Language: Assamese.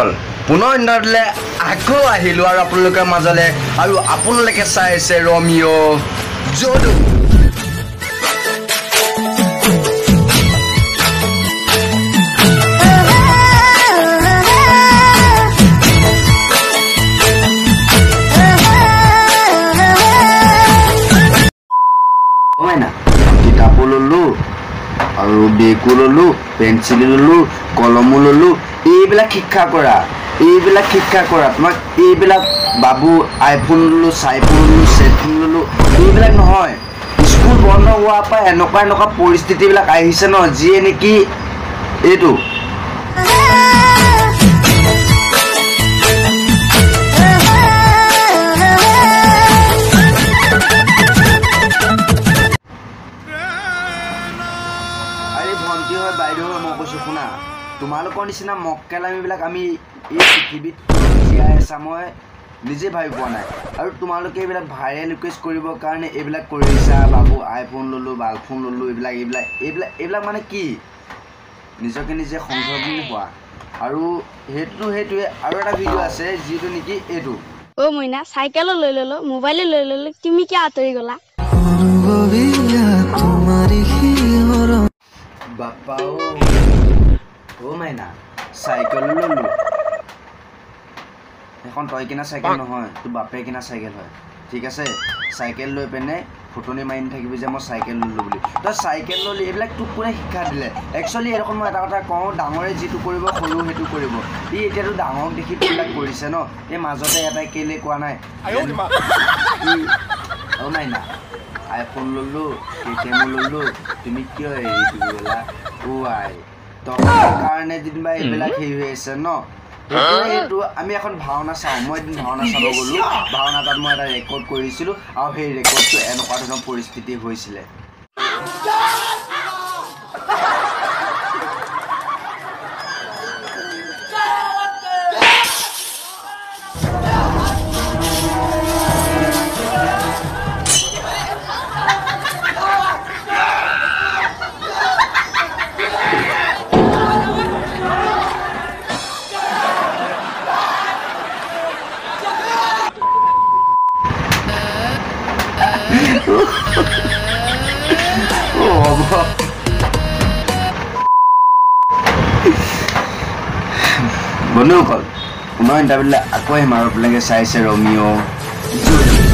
বন্ধুসকল পুনৰ ইন্টাৰনেটলৈ আকৌ আহিলোঁ আৰু আপোনালোকৰ মাজলৈ আৰু আপোনালোকে চাই আছে ৰমিঅ' জডু কিতাপ ললো আৰু বেগো ললো পেঞ্চিল ললো কলমো ললো এইবিলাক শিক্ষা কৰা তোমাক এইবিলাক বাবু আইফোন ললো সাইফোন ললো সেটফোন ললো এইবিলাক নহয় স্কুল বন্ধ হোৱাৰ পৰা এনেকুৱা পৰিস্থিতিবিলাক আহিছে ন যিয়ে নেকি এইটো ভন্টি হয় বাইদেউ হয় মই কৈছোঁ শুনা তোমালোকৰ নিচিনা মক্কেলামীবিলাক আমি এই পৃথিৱীত জীয়াই আছা মই নিজে ভাবি পোৱা নাই আৰু তোমালোকে এইবিলাক ভাইৰেল ৰিকুৱেষ্ট কৰিবৰ কাৰণে এইবিলাক কৰিছা বাবু আইফোন ললো বালফোন ললো এইবিলাক মানে কি নিজকে নিজে সংশোধন হোৱা আৰু সেইটোৱে আৰু এটা ভিডিঅ' আছে যিটো নেকি এইটো অ মইনা চাইকেল লৈ ললো মোবাইল লৈ ললো তুমি কি আঁতৰি গলা বাপা ও মাইনা চাইকেল ললো এখন তই কিনা চাইকেল নহয় তোৰ বাপে কিনা চাইকেল হয় ঠিক আছে চাইকেল লৈ পেনে ফুটনি মাৰি থাকিবি যে মই চাইকেল ললো বুলি তই চাইকেল ললি এইবিলাক তোক কোনে শিক্ষা দিলে একচুৱেলি এইখন মই এটা কথা কওঁ ডাঙৰে যিটো কৰিব সৰু সেইটো কৰিব ই এতিয়াতো ডাঙৰক দেখি এইবিলাক কৰিছে ন এই মাজতে এটাই কেলে কোৱা নাই অ মাইনা আইফোন ললো কেটিএম ললো তুমি কিয় হেৰি গলা আই তহঁতৰ কাৰণে যেনিবা এইবিলাক হেৰি হৈ আছে ন এইটো আমি এখন ভাওনা চাওঁ মই এদিন ভাওনা চাব গ'লো ভাওনা তাত মই এটা ৰেকৰ্ড কৰিছিলোঁ আৰু সেই ৰেকৰ্ডটো এনেকুৱা ধৰণৰ পৰিস্থিতি হৈছিলে বন্ধুসকল পুনৰ ইণ্টাৰভিউলৈ আকৌ আহিম আৰু আপোনালোকে চাইছে ৰমিঅ'